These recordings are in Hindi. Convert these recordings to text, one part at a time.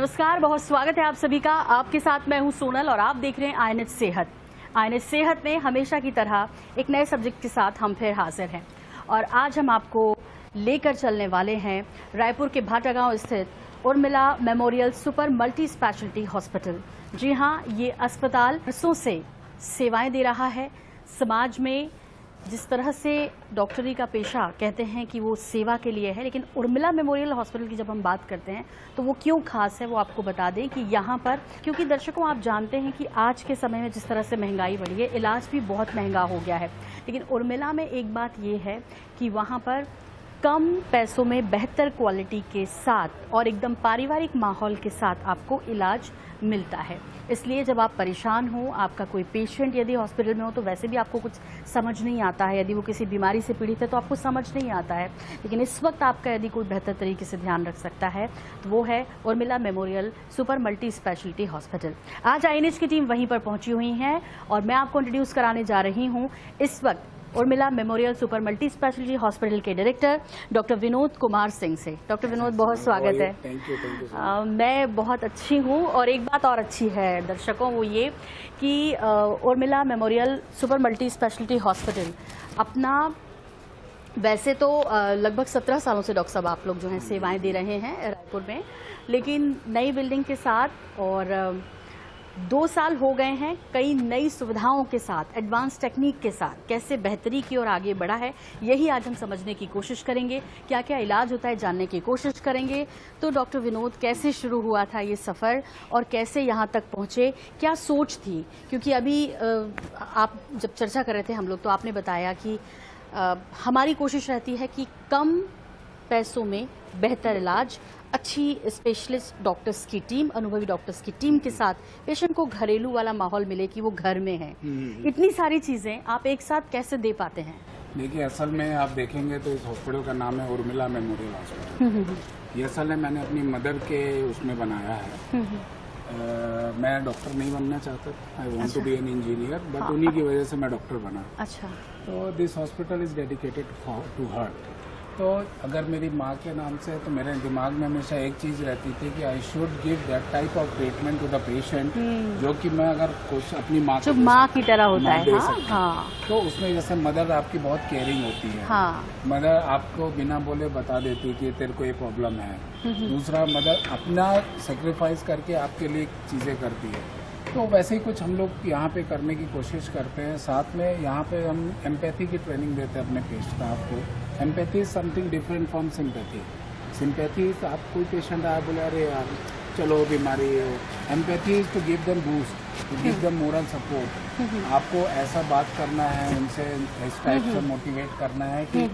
नमस्कार, बहुत स्वागत है आप सभी का। आपके साथ मैं हूं सोनल और आप देख रहे हैं आईएनएच सेहत। आईएनएच सेहत में हमेशा की तरह एक नए सब्जेक्ट के साथ हम फिर हाजिर हैं और आज हम आपको लेकर चलने वाले हैं रायपुर के भाटागांव स्थित Urmila memorial super multi speciality hospital. जी हां, ये अस्पताल वर्षों से सेवाएं दे रहा है। समाज में जिस तरह से डॉक्टरी का पेशा कहते हैं कि वो सेवा के लिए है, लेकिन उर्मिला मेमोरियल हॉस्पिटल की जब हम बात करते हैं तो वो क्यों खास है, वो आपको बता दें कि यहाँ पर, क्योंकि दर्शकों आप जानते हैं कि आज के समय में जिस तरह से महंगाई बढ़ी है, इलाज भी बहुत महंगा हो गया है। लेकिन उर्मिला में एक बात ये है कि वहाँ पर कम पैसों में बेहतर क्वालिटी के साथ और एकदम पारिवारिक माहौल के साथ आपको इलाज मिलता है। इसलिए जब आप परेशान हो, आपका कोई पेशेंट यदि हॉस्पिटल में हो तो वैसे भी आपको कुछ समझ नहीं आता है, यदि वो किसी बीमारी से पीड़ित है तो आपको समझ नहीं आता है, लेकिन इस वक्त आपका यदि कोई बेहतर तरीके से ध्यान रख सकता है तो वो है Urmila memorial super multi speciality hospital. आज आईएनएच की टीम वहीं पर पहुंची हुई है और मैं आपको इंट्रोड्यूस कराने जा रही हूँ इस वक्त Urmila memorial super multi speciality hospital के डायरेक्टर डॉक्टर विनोद कुमार सिंह से। डॉक्टर विनोद, बहुत स्वागत है। Thank you. मैं बहुत अच्छी हूँ और एक बात और अच्छी है दर्शकों, वो ये कि Urmila memorial super multi speciality hospital अपना, वैसे तो लगभग 17 सालों से डॉक्टर साहब आप लोग जो हैं सेवाएं दे रहे हैं रायपुर में, लेकिन नई बिल्डिंग के साथ और 2 साल हो गए हैं, कई नई सुविधाओं के साथ, एडवांस टेक्निक के साथ कैसे बेहतरी की ओर आगे बढ़ा है, यही आज हम समझने की कोशिश करेंगे। क्या क्या इलाज होता है जानने की कोशिश करेंगे। तो डॉक्टर विनोद, कैसे शुरू हुआ था ये सफ़र और कैसे यहाँ तक पहुँचे, क्या सोच थी? क्योंकि अभी आप जब चर्चा कर रहे थे हम लोग, तो आपने बताया कि हमारी कोशिश रहती है कि कम पैसों में बेहतर इलाज, अच्छी स्पेशलिस्ट डॉक्टर्स की टीम, अनुभवी डॉक्टर्स की टीम के साथ पेशेंट को घरेलू वाला माहौल मिले कि वो घर में है। इतनी सारी चीजें आप एक साथ कैसे दे पाते हैं? देखिए, असल में आप देखेंगे तो इस हॉस्पिटल का नाम है उर्मिला मेमोरियल हॉस्पिटल। ये असल है मैंने अपनी मदर के उसमें बनाया है। मैं डॉक्टर नहीं बनना चाहता, I want to be an engineer, but उन्हीं की वजह से मैं डॉक्टर बना। अच्छा। तो this hospital is dedicated to her. तो अगर मेरी माँ के नाम से है तो मेरे दिमाग में हमेशा एक चीज़ रहती थी कि I should give that type of treatment to the patient जो कि मैं अगर कुछ अपनी माँ जो माँ की तरह होता है। हाँ। तो उसमें जैसे मदर आपकी बहुत केयरिंग होती है। हाँ। मदर आपको बिना बोले बता देती कि तेरे को ये प्रॉब्लम है। दूसरा, मदर अपना सेक्रीफाइस करके आपके लिए चीज़ें करती है। तो वैसे ही कुछ हम लोग यहाँ पे करने की कोशिश करते हैं। साथ में यहाँ पे हम एम्पैथी की ट्रेनिंग देते हैं अपने स्टाफ को। Empathy is something different from sympathy. Sympathy आप कोई पेशेंट आया बोले अरे यार चलो बीमारी है, empathy is to give them boost, to give them moral support. आपको ऐसा बात करना है उनसे, इस टाइप से मोटिवेट करना है कि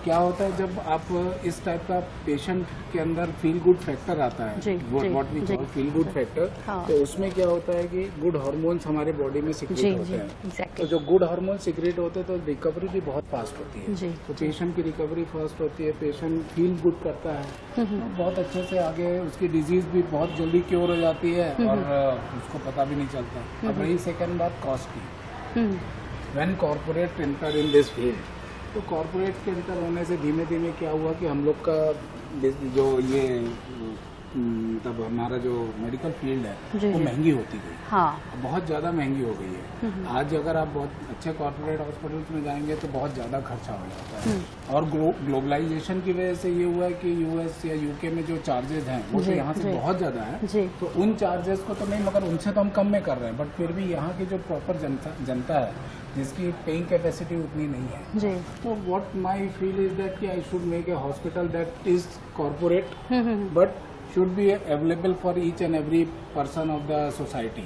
क्या होता है जब आप इस टाइप का पेशेंट के अंदर फील गुड फैक्टर आता है, what we call feel good factor. तो उसमें क्या होता है कि गुड हार्मोन्स हमारे बॉडी में सिक्रेट होते हैं। तो जो गुड हार्मोन सिक्रेट होते हैं तो रिकवरी भी बहुत फास्ट होती है। तो पेशेंट की रिकवरी फास्ट होती है, पेशेंट फील गुड करता है, तो बहुत अच्छे से आगे उसकी डिजीज भी बहुत जल्दी क्योर हो जाती है और उसको पता भी नहीं चलता। अब रही सेकेंड बात कॉस्ट की। When corporate enter in this field, तो कॉर्पोरेट के अंतर होने से धीमे धीमे क्या हुआ कि हम लोग का जो ये तब हमारा जो मेडिकल फील्ड है वो महंगी होती गई। हाँ। बहुत ज़्यादा महंगी हो गई है। आज अगर आप बहुत अच्छे कॉर्पोरेट हॉस्पिटल्स में जाएंगे तो बहुत ज़्यादा खर्चा हो जाता है। और ग्लोबलाइजेशन की वजह से ये हुआ है कि यूएस या यूके में जो चार्जेस हैं वो तो यहाँ से बहुत ज़्यादा है। तो उन चार्जेस को तो नहीं, मगर उनसे तो हम कम में कर रहे हैं, बट फिर भी यहाँ की जो प्रॉपर जनता है जिसकी पेइंग कैपेसिटी उतनी नहीं है। तो what my feel is that कि I should make a hospital that is corporate but should be available for each and every person of the society,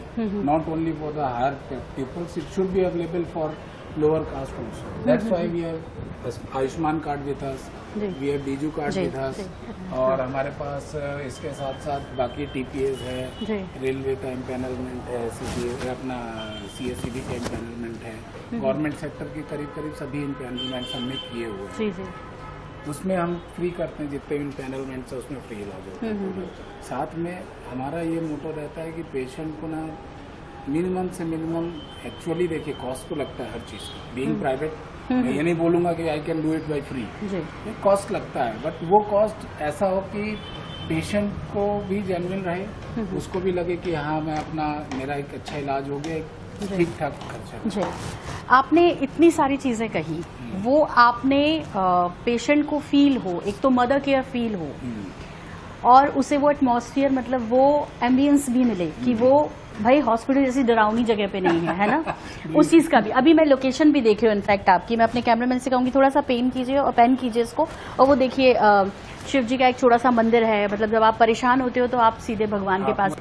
not only for the higher people. It should be available for lower caste also. That's why we have Ayushman card with us, we have Biju card with us, और हमारे पास इसके साथ साथ बाकी TPS है, रेलवे का एम्पैनलमेंट है, अपना CSCB का एम्पैनलमेंट है, गवर्नमेंट सेक्टर के करीब करीब सभी एम्पैनलमेंट हमने किए हुए हैं। उसमें हम फ्री करते हैं, जितने भी पैनलमेंट्स है उसमें फ्री इलाज होता है। साथ में हमारा ये मोटो रहता है कि पेशेंट को ना मिनिमम से मिनिमम, एक्चुअली देखिए कॉस्ट तो लगता है हर चीज़ का, बीइंग प्राइवेट मैं ये नहीं बोलूँगा कि I can do it by free, cost लगता है, बट वो कॉस्ट ऐसा हो कि पेशेंट को भी जेन्युइन रहे, उसको भी लगे कि हाँ मैं अपना मेरा एक अच्छा इलाज हो गया, ठीक ठाक खर्चा। जी, आपने इतनी सारी चीज़ें कही, वो आपने पेशेंट को फील हो, एक तो मदर केयर फील हो और उसे वो एटमॉस्फेयर मतलब वो एम्बियंस भी मिले कि वो भाई हॉस्पिटल जैसी डरावनी जगह पे नहीं है, है ना। उस चीज़ का भी अभी मैं लोकेशन भी देख रही हूँ इनफैक्ट आपकी, मैं अपने कैमरामैन से कहूँगी थोड़ा सा पेन कीजिए और पेन कीजिए इसको, और वो देखिए शिव जी का एक छोटा सा मंदिर है, मतलब जब आप परेशान होते हो तो आप सीधे भगवान के पास।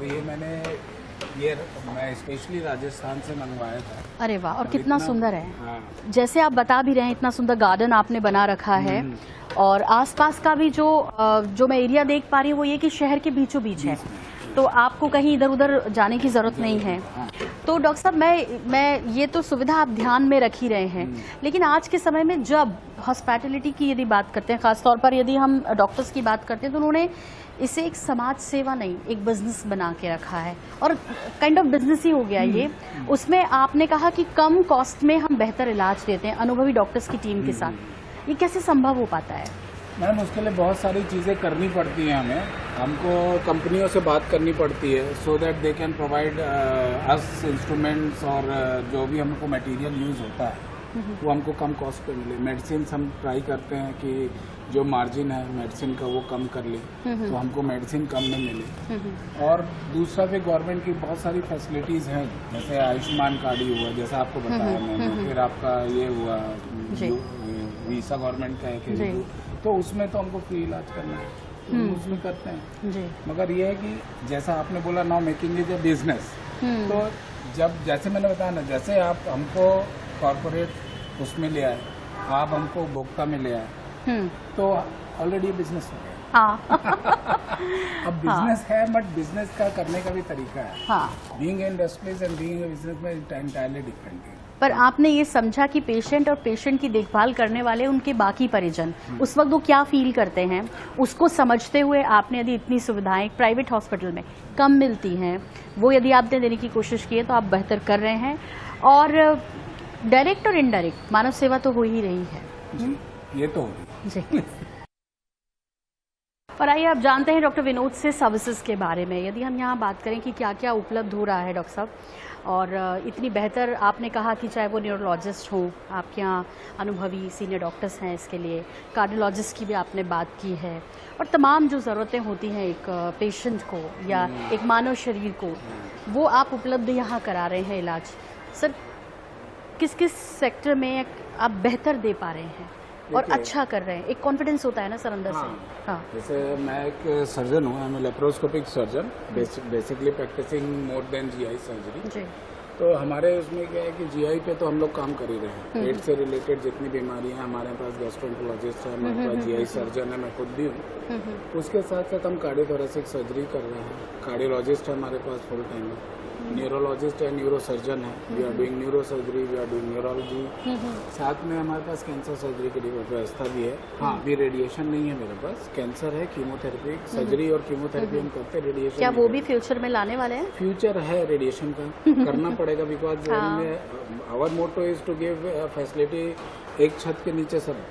ये मैं स्पेशली राजस्थान से मंगवाया था। अरे वाह, और कितना सुंदर है। हाँ। जैसे आप बता भी रहे हैं, इतना सुंदर गार्डन आपने बना रखा है और आसपास का भी जो मैं एरिया देख पा रही हूँ वो ये कि शहर के बीचों बीच है, तो आपको कहीं इधर उधर जाने की जरूरत नहीं है। तो डॉक्टर साहब मैं ये तो सुविधा आप ध्यान में रख ही रहे हैं, लेकिन आज के समय में जब हॉस्पिटैलिटी की यदि बात करते हैं, खासतौर पर यदि हम डॉक्टर्स की बात करते हैं, तो उन्होंने इसे एक समाज सेवा नहीं एक बिजनेस बना के रखा है और काइंड ऑफ बिजनेस ही हो गया ये। उसमें आपने कहा कि कम कॉस्ट में हम बेहतर इलाज देते हैं अनुभवी डॉक्टर्स की टीम के साथ, ये कैसे संभव हो पाता है? मैम उसके लिए बहुत सारी चीज़ें करनी पड़ती हैं, हमको कंपनियों से बात करनी पड़ती है so that they can provide us instruments और जो भी हमको मटेरियल यूज़ होता है वो हमको कम कॉस्ट पे मिले। मेडिसिन हम ट्राई करते हैं कि जो मार्जिन है मेडिसिन का वो कम कर ले, तो हमको मेडिसिन कम में मिले। और दूसरा भी गवर्नमेंट की बहुत सारी फैसिलिटीज़ हैं, जैसे आयुष्मान कार्ड ही हुआ, जैसा आपको बताया मैंने, फिर आपका ये हुआ वीसा गवर्नमेंट का है, तो उसमें तो हमको फ्री इलाज करना है, तो हम उसमें करते हैं जी। मगर ये है कि जैसा आपने बोला now making is a business, तो जब जैसे मैंने बताया ना, जैसे आप हमको कॉर्पोरेट उसमें ले आए, आप हमको उपभोक्ता में ले आए, तो ऑलरेडी बिजनेस हो गया। अब बिजनेस है, बट बिजनेस का करने का भी तरीका है। Being industries and being business में एंटायरली डिफरेंट है। पर आपने ये समझा कि पेशेंट और पेशेंट की देखभाल करने वाले उनके बाकी परिजन उस वक्त वो क्या फील करते हैं, उसको समझते हुए आपने यदि इतनी सुविधाएं प्राइवेट हॉस्पिटल में कम मिलती हैं, वो यदि आपने देने की कोशिश की है तो आप बेहतर कर रहे हैं। और डायरेक्ट और इनडायरेक्ट मानव सेवा तो हो ही रही है जी, ये तो होगी जी। और आइए आप जानते हैं डॉक्टर विनोद से सर्विसेज के बारे में। यदि हम यहाँ बात करें कि क्या क्या उपलब्ध हो रहा है डॉक्टर साहब, और इतनी बेहतर आपने कहा कि चाहे वो न्यूरोलॉजिस्ट हो, आपके यहाँ अनुभवी सीनियर डॉक्टर्स हैं इसके लिए, कार्डियोलॉजिस्ट की भी आपने बात की है, और तमाम जो ज़रूरतें होती हैं एक पेशेंट को या एक मानव शरीर को, वो आप उपलब्ध यहाँ करा रहे हैं इलाज। सर किस किस सेक्टर में आप बेहतर दे पा रहे हैं और अच्छा कर रहे हैं? एक कॉन्फिडेंस होता है ना सर अंदर से। हाँ, जैसे मैं एक सर्जन हूँ, मैं laparoscopic surgeon, basically practising more than GI surgery जी। तो हमारे उसमें क्या है कि जीआई पे तो हम लोग काम कर ही रहे हैं, पेट से रिलेटेड जितनी बीमारियां हैं हमारे पास गैस्ट्रोएंटरोलॉजिस्ट है, हमारे पास जीआई सर्जन है, मैं खुद भी हूँ। उसके साथ साथ हम कार्डियोथोरेसिक सर्जरी कर रहे हैं, कार्डियोलॉजिस्ट है हमारे पास फुल टाइम है, न्यूरोलॉजिस्ट है, न्यूरो सर्जन है, we are doing neuro surgery, we are doing neurology, साथ में हमारे पास कैंसर सर्जरी की व्यवस्था भी है। हाँ, अभी रेडिएशन नहीं है मेरे पास, कैंसर है, कीमोथेरेपी सर्जरी और कीमोथेरेपी हम करते हैं। रेडिएशन क्या वो भी फ्यूचर में लाने वाले हैं? फ्यूचर है रेडिएशन का, करना पड़ेगा, because our motto is to give facility एक छत के नीचे सब,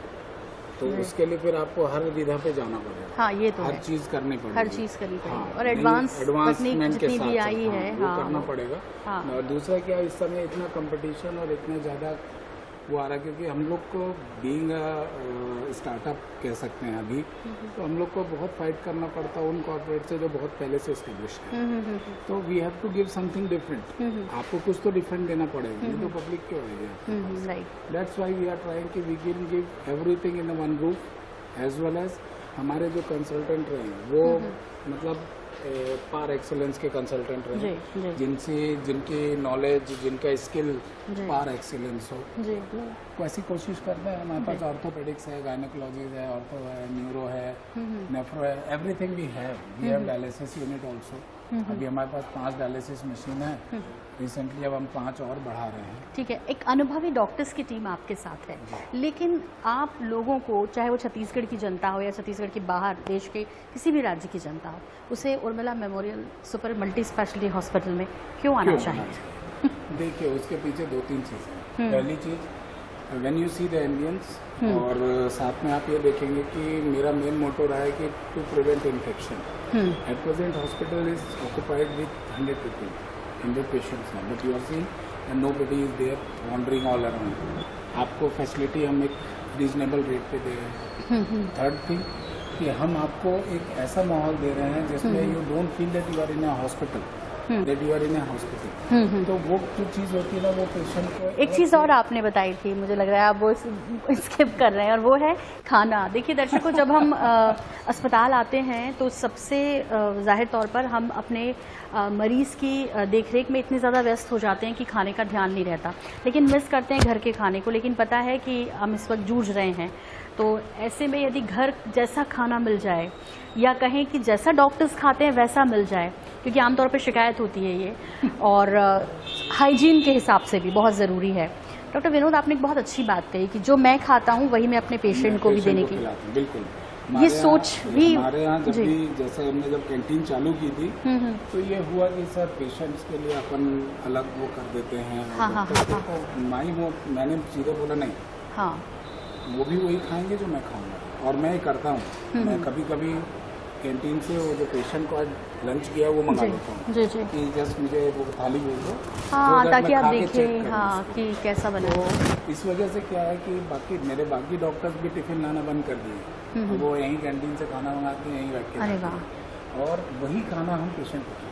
तो उसके लिए फिर आपको हर विधा पे जाना पड़ेगा। हाँ, ये तो हर चीज करनी पड़ेगी, हर चीज करनी पड़ेगी, और एडवांस तकनीक जितनी भी आई है वो करना पड़ेगा। और दूसरा क्या, इस समय इतना कंपटीशन और इतना ज्यादा वो आ रहा है, क्योंकि हम लोग को बीइंग स्टार्टअप कह सकते हैं अभी, तो हम लोग को बहुत फाइट करना पड़ता है उन कॉर्पोरेट से जो बहुत पहले से एस्टेब्लिश है। तो we have to give something different, आपको कुछ तो डिफरेंट देना पड़ेगा, नहीं तो पब्लिक क्यों आएगी। That's why we are trying कि we can give everything in one roof, as well as हमारे जो कंसल्टेंट रहे वो मतलब पार एक्सेलेंस के कंसल्टेंट रहे, जिनकी नॉलेज, जिनका स्किल पार एक्सेलेंस हो, तो ऐसी कोशिश करते हैं। हमारे पास ऑर्थोपेडिक्स है, गायनेकोलॉजीज है, ऑर्थो है, न्यूरो है, नेफ्रो है, everything we have dialysis unit also. अभी हमारे पास 5 डायलिसिस मशीन है, रिसेंटली अब हम 5 और बढ़ा रहे हैं। ठीक है, एक अनुभवी डॉक्टर्स की टीम आपके साथ है, लेकिन आप लोगों को, चाहे वो छत्तीसगढ़ की जनता हो या छत्तीसगढ़ के बाहर देश के किसी भी राज्य की जनता हो, उसे Urmila memorial super multi speciality hospital में क्यों आना चाहिए? देखिए, उसके पीछे 2-3 चीज़ें हैं। पहली चीज़, when you see the ambience, और साथ में आप ये देखेंगे कि मेरा मेन मोटो रहा है कि to prevent infection. At present hospital is occupied with 100 people, 100 patients हैं, but you are seeing and nobody is there wandering all around. आपको फैसिलिटी हम एक रीजनेबल रेट पे दे रहे हैं। थर्ड थिंग कि हम आपको एक ऐसा माहौल दे रहे हैं जिसमें you don't feel that you are in a hospital, that you are in a hospital. तो वो जो चीज़ होती है ना, वो पेशेंट को एक चीज़ और आपने बताई थी, मुझे लग रहा है आप वो स्किप कर रहे हैं, और वो है खाना। देखिए दर्शकों, जब हम अस्पताल आते हैं तो सबसे जाहिर तौर पर हम अपने मरीज़ की देखरेख में इतने ज़्यादा व्यस्त हो जाते हैं कि खाने का ध्यान नहीं रहता, लेकिन मिस करते हैं घर के खाने को। लेकिन पता है कि हम इस वक्त जूझ रहे हैं, तो ऐसे में यदि घर जैसा खाना मिल जाए, या कहें कि जैसा डॉक्टर्स खाते हैं वैसा मिल जाए, क्योंकि आमतौर पर शिकायत होती है ये, और हाइजीन के हिसाब से भी बहुत ज़रूरी है। डॉक्टर विनोद, आपने एक बहुत अच्छी बात कही कि जो मैं खाता हूँ वही मैं अपने पेशेंट को भी देने की, बिल्कुल ये सोच भी हमारे यहाँ जब भी, जैसे हमने जब कैंटीन चालू की थी, तो ये हुआ कि सर पेशेंट्स के लिए अपन अलग वो कर देते हैं। हाँ, वो मैंने सीधे बोला नहीं, हाँ, वो भी वही खाएंगे जो मैं खाऊंगा, और मैं करता हूँ। मैं कभी कभी कैंटीन से वो जो पेशेंट को आज लंच किया वो मंगा लेता हूँ कि जस्ट मुझे वो थाली भेज दो, हाँ, ताकि आप देखें हाँ कि कैसा बना। तो इस वजह से क्या है कि मेरे बाकी डॉक्टर्स भी टिफिन लाना बंद कर दिए, वो यहीं कैंटीन से खाना मंगाते हैं, यहीं बैठ के। अरे वाह। और वही खाना हम पेशेंट को,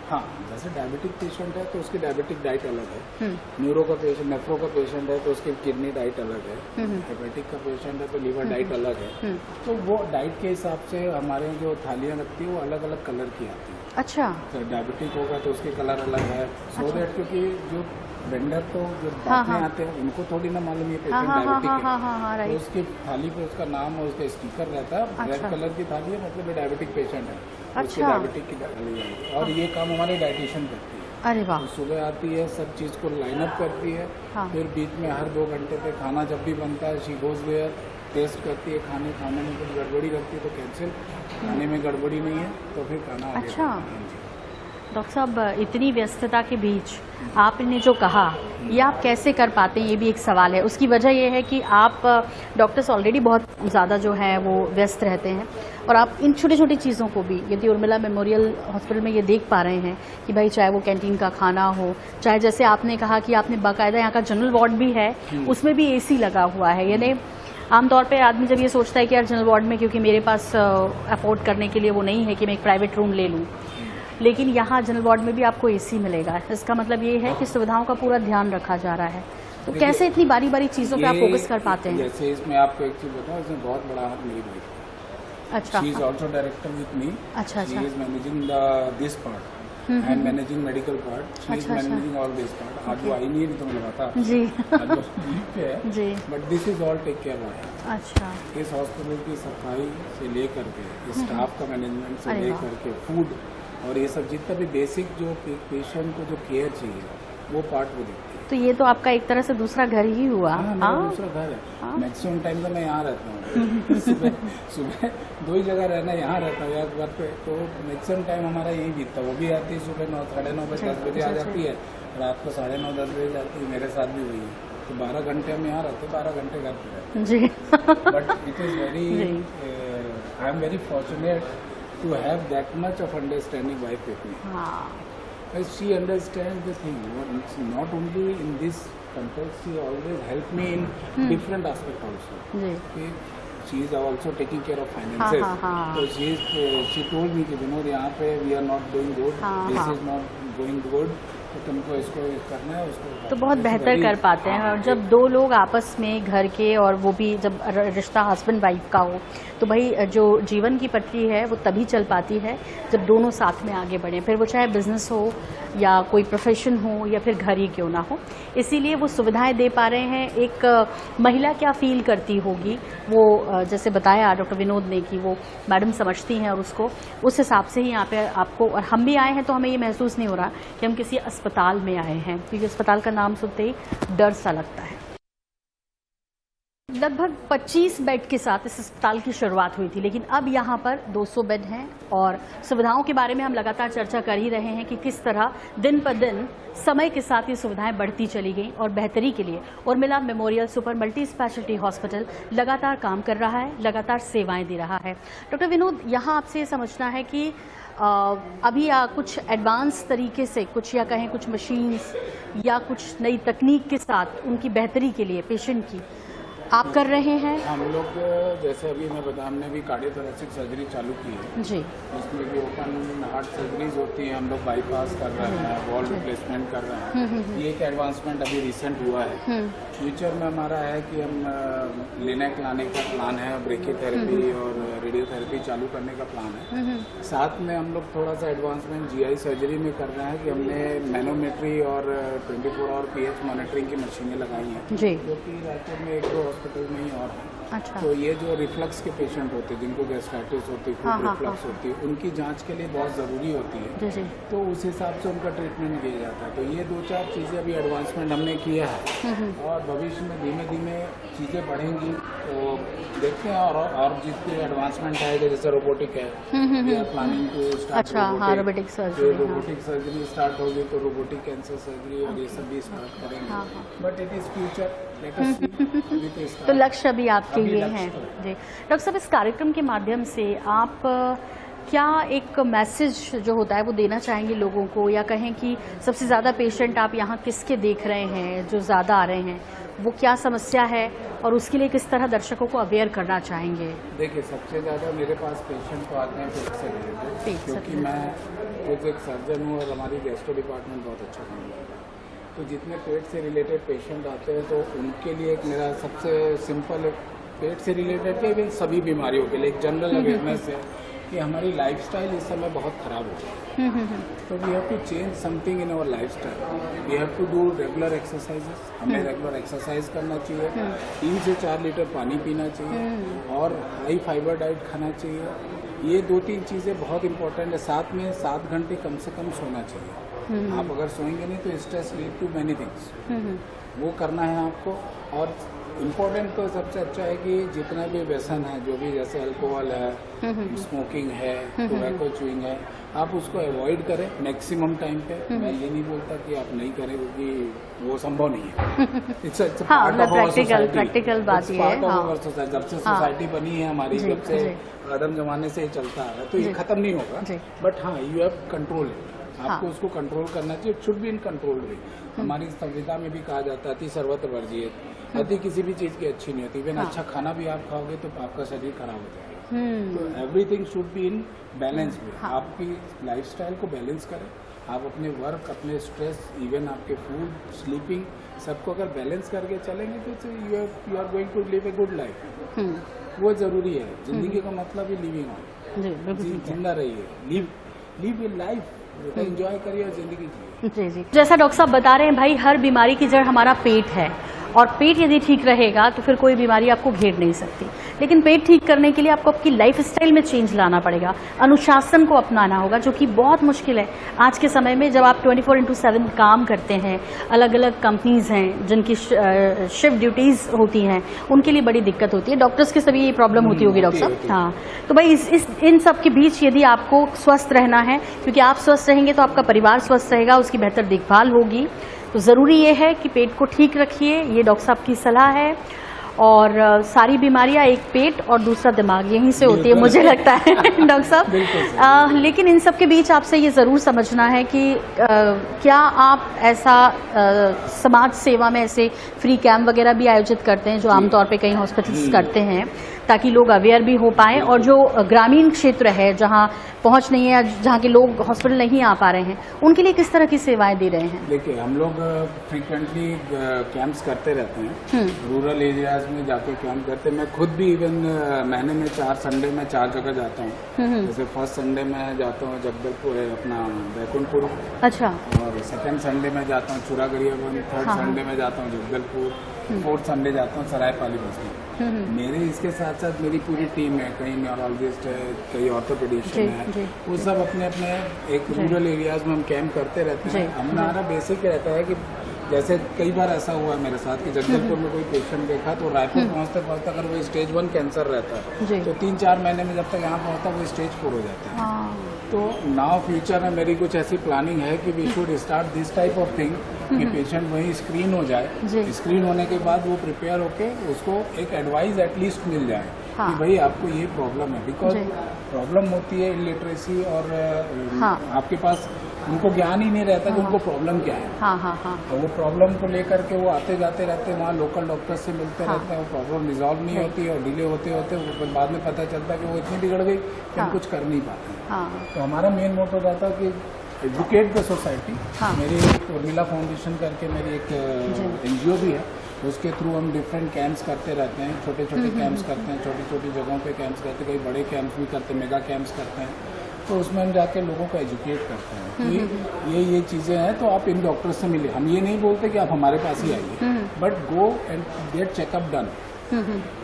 हाँ, जैसे डायबिटिक पेशेंट है तो उसकी डायबिटिक डाइट अलग है, न्यूरो का पेशेंट, नेफ्रो का पेशेंट है तो उसकी किडनी डाइट अलग है, हेपेटिक का पेशेंट है तो लीवर डाइट अलग है। तो वो डाइट के हिसाब से हमारे जो थालियाँ लगती है वो अलग अलग कलर की आती है। अच्छा। तो डायबिटिक होगा तो उसके कलर अलग है, सो दैट, क्योंकि जो वेंडर तो जो बांटने आते हैं उनको थोड़ी ना मालूम है पेशेंट डायबिटिक है, तो उसकी थाली पे उसका नाम और उसका स्टिकर रहता है, रेड कलर की थाली है मतलब डायबिटिक पेशेंट है, उसकी डायबिटिक की थाली है। और ये काम हमारे डाइटिशियन करती है। अरे वाह। तो सुबह आती है, सब चीज़ को लाइन अप करती है, फिर बीच में हर 2 घंटे पे खाना जब भी बनता है शी गोज देयर, टेस्ट करती है, खाने में कुछ गड़बड़ी करती है तो कैंसिल, खाने में गड़बड़ी नहीं है तो फिर खाना आगे। अच्छा डॉक्टर साहब, इतनी व्यस्तता के बीच आपने जो कहा, ये आप कैसे कर पाते हैं, ये भी एक सवाल है। उसकी वजह ये है कि आप डॉक्टर्स ऑलरेडी बहुत ज़्यादा जो है वो व्यस्त रहते हैं, और आप इन छोटी छोटी चीज़ों को भी, यदि उर्मिला मेमोरियल हॉस्पिटल में ये देख पा रहे हैं कि भाई चाहे वो कैंटीन का खाना हो, चाहे जैसे आपने कहा कि आपने बाकायदा यहाँ का जनरल वार्ड भी है, उसमें भी AC लगा हुआ है। यानी आमतौर पर आदमी जब ये सोचता है कि यार जनरल वार्ड में क्योंकि मेरे पास अफोर्ड करने के लिए वो नहीं है कि मैं एक प्राइवेट रूम ले लूँ, लेकिन यहाँ जनरल वार्ड में भी आपको AC मिलेगा। इसका मतलब ये है कि सुविधाओं का पूरा ध्यान रखा जा रहा है। तो कैसे इतनी बारी बारी चीज़ों पे आप फोकस कर पाते हैं? जैसे इसमें आपको एक चीज़ बताऊँ, इसमें बहुत बड़ा हाथ मेरी वाइफ है। अच्छा। She is also director with me. अच्छा। She is managing this part and managing medical part. She is managing all this part. आज वो आई नहीं है तो मैं बताता जी जी, but this is all take care by. अच्छा। इस हॉस्पिटल की सफाई से लेकर के स्टाफ का मैनेजमेंट से लेकर के फूड और ये सब जितना भी बेसिक जो पेशेंट को जो केयर चाहिए वो पार्ट वो देखती है। तो ये तो आपका एक तरह से दूसरा घर ही हुआ। हाँ, दूसरा घर है। मैक्सिमम टाइम तो मैं यहाँ रहता हूँ। सुबह 2 ही जगह रहना, यहाँ रहता हूँ या घर पे, तो मैक्सिमम टाइम हमारा यही बीतता है। वो भी आती है सुबह 9, साढ़े 9 बजे, 10 बजे आ जाती है, रात को 9:30, 10 बजे जाती है। मेरे साथ भी वही है, तो 12 घंटे हम यहाँ रहते, 12 घंटे घर पे रहते जी। But it is very, I am very fortunate to have that much of understanding wife with me. Because she understands the thing. Not only in this context, she always helped me in different aspect also. Okay? She is also taking care of finances. So she told me कि विनोद यहाँ पे we are not doing good. This is not going good. तो तुमको इसको करना है, उसको तो बहुत बेहतर कर पाते हैं। और जब 2 लोग आपस में घर के, और वो भी जब रिश्ता हस्बैंड वाइफ का हो, तो भाई जो जीवन की पटरी है वो तभी चल पाती है जब दोनों साथ में आगे बढ़ें, फिर वो चाहे बिजनेस हो या कोई प्रोफेशन हो या फिर घर ही क्यों ना हो। इसीलिए वो सुविधाएं दे पा रहे हैं। एक महिला क्या फील करती होगी, वो जैसे बताया डॉक्टर विनोद ने कि वो मैडम समझती हैं, और उसको उस हिसाब से ही यहाँ पे आपको, और हम भी आए हैं तो हमें ये महसूस नहीं हो रहा कि हम किसी अस्पताल में आए हैं, क्योंकि अस्पताल का नाम सुनते ही डर सा लगता है। लगभग 25 बेड के साथ इस अस्पताल की शुरुआत हुई थी, लेकिन अब यहाँ पर 200 बेड हैं और सुविधाओं के बारे में हम लगातार चर्चा कर ही रहे हैं कि किस तरह दिन पर दिन समय के साथ ये सुविधाएं बढ़ती चली गई और बेहतरी के लिए Urmila memorial super multi speciality hospital लगातार काम कर रहा है, लगातार सेवाएं दे रहा है। डॉक्टर विनोद, यहाँ आपसे ये समझना है कि अभी कुछ एडवांस तरीके से कुछ या कहें कुछ मशीन्स या कुछ नई तकनीक के साथ उनकी बेहतरी के लिए पेशेंट की आप कर रहे हैं? हम लोग जैसे अभी मैं बता, हमने भी कार्डियोथोरेसिक सर्जरी चालू की है जी, उसमें भी ओपन हार्ट सर्जरीज होती है, हम लोग बाईपास कर रहे हैं, वॉल रिप्लेसमेंट कर रहे हैं। ये एक एडवांसमेंट अभी रिसेंट हुआ है। फ्यूचर में हमारा है कि हम लिनेक लाने का प्लान है, ब्रेकीथेरेपी और रेडियोथेरेपी चालू करने का प्लान है। साथ में हम लोग थोड़ा सा एडवांसमेंट जीआई सर्जरी में कर रहे हैं कि हमने मैनोमेट्री और 24 आवर पीएच मॉनिटरिंग की मशीनें लगाई हैं, जो कि रायपुर में 1-2 हॉस्पिटल में ही और है। अच्छा। तो ये जो रिफ्लक्स के पेशेंट होते हैं, जिनको गैस्ट्राइटिस होती है, खूब रिफ्लक्स होती है, उनकी जांच के लिए बहुत ज़रूरी होती है। जी। तो उस हिसाब से उनका ट्रीटमेंट किया जाता है। तो ये 2-4 चीज़ें अभी एडवांसमेंट हमने किया है और भविष्य में धीमे धीमे चीज़ें बढ़ेंगी। तो देखते हैं और जितनी एडवांसमेंट आएगा, जैसे रोबोटिक है, we are planning to start. अच्छा, हाँ, robotic surgery. Robotic surgery start होगी तो रोबोटिक कैंसर सर्जरी और ये सब भी स्टार्ट करेंगे। But it is future, let us see. तो लक्ष्य अभी आपके ये हैं। जी डॉक्टर साहब, इस कार्यक्रम के माध्यम से आप क्या एक मैसेज जो होता है वो देना चाहेंगे लोगों को, या कहें कि सबसे ज़्यादा पेशेंट आप यहाँ किसके देख रहे हैं जो ज़्यादा आ रहे हैं, वो क्या समस्या है और उसके लिए किस तरह दर्शकों को अवेयर करना चाहेंगे? देखिए, सबसे ज़्यादा मेरे पास पेशेंट तो आते हैं पेट से रिलेटेड, क्योंकि मैं खुद एक सर्जन हूँ और हमारी गैस्ट्रो डिपार्टमेंट बहुत अच्छा काम करता है। तो जितने पेट से रिलेटेड पेशेंट आते हैं तो उनके लिए एक मेरा सबसे सिंपल पेट से रिलेटेड के सभी बीमारियों के लिए एक जनरल अवेयरनेस है कि हमारी लाइफस्टाइल इस समय बहुत ख़राब हो गई है। तो we have to change something in our lifestyle. We have to do regular exercises. हमें रेगुलर एक्सरसाइज करना चाहिए, 3 से 4 लीटर पानी पीना चाहिए और हाई फाइबर डाइट खाना चाहिए। ये 2-3 चीज़ें बहुत इंपॉर्टेंट है। साथ में 7 घंटे कम से कम सोना चाहिए। आप अगर सोएंगे नहीं तो stress lead to many things, वो करना है आपको। और इम्पोर्टेंट तो सबसे अच्छा है कि जितना भी व्यसन है, जो भी जैसे अल्कोहल है, स्मोकिंग है, टोबैको च्यूइंग है, आप उसको अवॉइड करें मैक्सिमम टाइम पे। मैं ये नहीं बोलता कि आप नहीं करें, क्योंकि वो संभव नहीं है। इट्स प्रैक्टिकल बात ये है। जब से सोसाइटी बनी है हमारी, जब से आदम जमाने से ही चलता है, तो ये खत्म नहीं होगा। बट हाँ, यू हैव कंट्रोल, आपको उसको कंट्रोल करना चाहिए। It should be in control way. हमारी संविधा में भी कहा जाता है अति सर्वत्र वर्जित। अति किसी भी चीज़ की अच्छी नहीं होती। इवन अच्छा खाना भी आप खाओगे तो आपका शरीर खराब हो जाएगा। तो everything should be in balance में। आपकी लाइफस्टाइल को बैलेंस करें। आप अपने वर्क, अपने स्ट्रेस, इवन आपके फूड, स्लीपिंग, सबको अगर बैलेंस करके चलेंगे तो you are going to live a good life. वो ज़रूरी है। जिंदगी का मतलब ही लिविंग, जिंदा रहिए, लिव ए लाइफ, एंजॉय करिए और जिंदगी जिए। जी। जैसा डॉक्टर साहब बता रहे हैं, भाई हर बीमारी की जड़ हमारा पेट है और पेट यदि ठीक रहेगा तो फिर कोई बीमारी आपको घेर नहीं सकती। लेकिन पेट ठीक करने के लिए आपको आपकी लाइफस्टाइल में चेंज लाना पड़ेगा, अनुशासन को अपनाना होगा, जो कि बहुत मुश्किल है आज के समय में। जब आप 24/7 काम करते हैं, अलग अलग कंपनीज हैं जिनकी शिफ्ट ड्यूटीज होती हैं, उनके लिए बड़ी दिक्कत होती है। डॉक्टर्स के सभी ये प्रॉब्लम होती होगी डॉक्टर साहब। हाँ, तो भाई इन सब के बीच यदि आपको स्वस्थ रहना है, क्योंकि आप स्वस्थ रहेंगे तो आपका परिवार स्वस्थ रहेगा, उसकी बेहतर देखभाल होगी, तो ज़रूरी ये है कि पेट को ठीक रखिए। ये डॉक्टर साहब की सलाह है। और सारी बीमारियां एक पेट और दूसरा दिमाग, यहीं से होती है मुझे लगता है डॉक्टर साहब। लेकिन इन सब के बीच आपसे ये ज़रूर समझना है कि क्या आप ऐसा समाज सेवा में ऐसे फ्री कैंप वगैरह भी आयोजित करते हैं, जो आमतौर पे कई हॉस्पिटल्स करते हैं, ताकि लोग अवेयर भी हो पाए, और जो ग्रामीण क्षेत्र है जहाँ पहुँच नहीं है, जहाँ के लोग हॉस्पिटल नहीं आ पा रहे हैं, उनके लिए किस तरह की सेवाएं दे रहे हैं? देखिए, हम लोग फ्रीक्वेंटली कैंप्स करते रहते हैं, रूरल एरियाज में जाके कैंप करते हैं। मैं खुद भी इवन महीने में 4 संडे में 4 जगह जाता हूँ। जैसे फर्स्ट संडे में जाता हूँ जगदलपुर, अपना बैकुंठपुर। अच्छा। और सेकंड संडे में जाता हूँ चूरागढ़िया, 3rd संडे में जाता हूँ जगदलपुर, 4th संडे जाता हूँ सरायपाली बस में। मेरे इसके साथ साथ मेरी पूरी टीम है, कई न्यूरोलॉजिस्ट है, कई ऑर्थोपेडिशियन है, वो सब अपने अपने एक रूरल एरियाज में हम कैंप करते रहते हैं। हमारा बेसिक रहता है कि जैसे कई बार ऐसा हुआ है मेरे साथ कि जगदलपुर में कोई पेशेंट देखा तो रायपुर पहुंचते पहुंचते अगर वो स्टेज 1 कैंसर रहता जी। है तो 3-4 महीने में जब तक यहाँ पहुंचता वो स्टेज 4 हो जाता है। तो नाउ फ्यूचर में मेरी कुछ ऐसी प्लानिंग है कि we should start this type of thing कि पेशेंट वहीं स्क्रीन हो जाए, स्क्रीन होने के बाद वो प्रिपेयर होके उसको एक एडवाइस एटलीस्ट मिल जाए कि भाई आपको ये प्रॉब्लम है। बिकॉज प्रॉब्लम होती है इलिटरेसी और आपके पास उनको ज्ञान ही नहीं रहता कि उनको प्रॉब्लम क्या है। तो वो प्रॉब्लम को लेकर के वो आते जाते रहते हैं, वहाँ लोकल डॉक्टर से मिलते रहते हैं, वो प्रॉब्लम रिजॉल्व नहीं होती और डिले होते होते फिर बाद में पता चलता है कि वो इतनी बिगड़ गई कि हम कुछ कर नहीं पाते। तो हमारा मेन मोटो रहता है कि एजुकेट द सोसाइटी। मेरी एक उर्मिला फाउंडेशन करके मेरी एक NGO भी है, उसके थ्रू हम डिफरेंट कैंप्स करते रहते हैं, छोटे छोटे कैंप्स करते हैं, छोटी छोटी जगहों पे कैंप्स करते हैं, कई बड़े कैंप्स भी करते हैं, मेगा कैंप्स करते हैं। तो उसमें हम जाके लोगों को एजुकेट करते हैं कि ये चीज़ें हैं तो आप इन डॉक्टर से मिले। हम ये नहीं बोलते कि आप हमारे पास ही आइए, but go and get checkup done.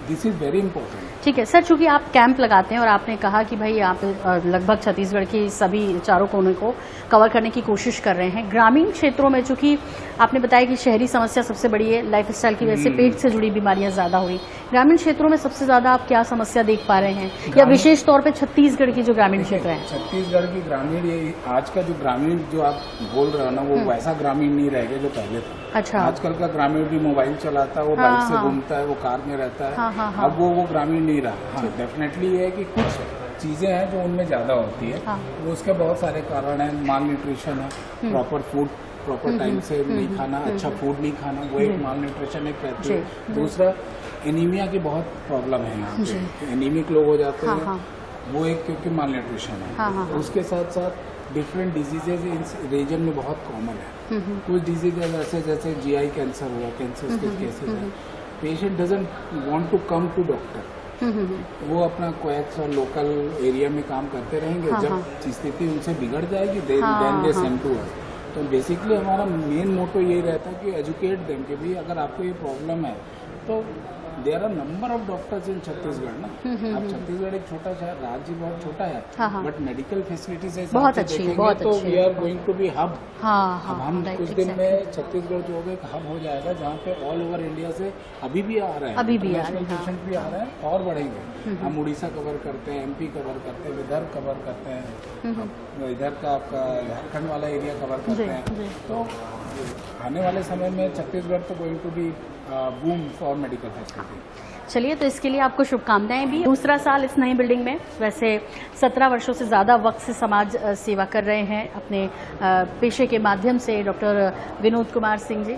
This is very important. ठीक है सर, चूंकि आप कैंप लगाते हैं और आपने कहा कि भाई आप लगभग छत्तीसगढ़ की सभी चारों कोनों को कवर करने की कोशिश कर रहे हैं, ग्रामीण क्षेत्रों में चूंकि आपने बताया कि शहरी समस्या सबसे बड़ी है, लाइफस्टाइल की वजह से पेट से जुड़ी बीमारियां ज्यादा हुई, ग्रामीण क्षेत्रों में सबसे ज्यादा आप क्या समस्या देख पा रहे हैं, या विशेष तौर पर छत्तीसगढ़ की जो ग्रामीण क्षेत्र है? छत्तीसगढ़ की ग्रामीण, ये आज का जो ग्रामीण जो आप बोल रहे हो ना, वो वैसा ग्रामीण नहीं रह गया जो पहले था। अच्छा। आजकल का ग्रामीण भी मोबाइल चलाता है, वो बाइक से घूमता है, वो कार में रहता है। अब वो ग्रामीण नहीं रहा। हाँ, डेफिनेटली ये है कि कुछ चीजें हैं जो उनमें ज्यादा होती है। वो उसके बहुत सारे कारण हैं। माल न्यूट्रिशन है, प्रॉपर फूड प्रॉपर टाइम से नहीं खाना, अच्छा फूड नहीं खाना, वो एक माल न्यूट्रिशन एक रहती है। दूसरा एनीमिया की बहुत प्रॉब्लम है यहाँ पे, एनीमिक लोग हो जाते हैं, वो एक क्योंकि माल न्यूट्रिशन है। उसके साथ साथ डिफरेंट डिजीजेज इस रीजन में बहुत कॉमन है। कुछ डिजीजेज ऐसे जैसे GI कैंसर हुआ, कैंसर के केसेस है, patient doesn't want to come to doctor, वो अपना कोएक्स और लोकल एरिया में काम करते रहेंगे। जब स्थिति उनसे बिगड़ जाएगी then they send to us. तो बेसिकली हमारा मेन मोटो यही रहता है कि एजुकेट देम कि भाई अगर आपको ये प्रॉब्लम है तो there are number of doctors in Chhattisgarh ना। अब छत्तीसगढ़ एक छोटा शहर, राज्य बहुत छोटा है, बट मेडिकल फैसिलिटीज बहुत अच्छी, बहुत तो अच्छी। We are going to be hub. अब हम कुछ दिन exactly. में छत्तीसगढ़ जो होगा एक हब हो जाएगा जहाँ पे ऑल ओवर इंडिया से अभी भी आ रहे हैं, पेशेंट भी आ रहे हैं और बढ़ेंगे। हम उड़ीसा कवर करते हैं, MP कवर करते हैं, विदर्भ कवर करते हैं, इधर का आपका झारखंड वाला एरिया कवर करते हैं। तो आने वाले समय में छत्तीसगढ़ तो going to be boom for medical facility. चलिए, तो इसके लिए आपको शुभकामनाएं भी। दूसरा साल इस नई बिल्डिंग में, वैसे 17 वर्षों से ज़्यादा वक्त से समाज सेवा कर रहे हैं अपने पेशे के माध्यम से डॉक्टर विनोद कुमार सिंह जी।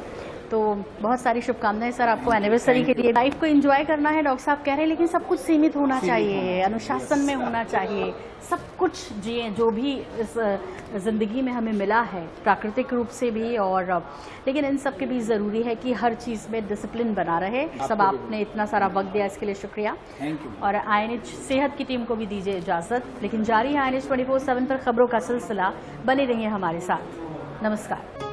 तो बहुत सारी शुभकामनाएं सर आपको एनिवर्सरी के लिए। लाइफ को एंजॉय करना है डॉक्टर साहब कह रहे हैं, लेकिन सब कुछ सीमित होना चाहिए, अनुशासन में होना चाहिए, सब कुछ जिए जो भी इस जिंदगी में हमें मिला है, प्राकृतिक रूप से भी, और लेकिन इन सब के भी ज़रूरी है कि हर चीज़ में डिसिप्लिन बना रहे। सब आपने इतना सारा वक्त दिया, इसके लिए शुक्रिया। Thank you. और INH सेहत की टीम को भी दीजिए इजाज़त, लेकिन जारी है INH 24/7 पर खबरों का सिलसिला। बने रहिए हमारे साथ। नमस्कार।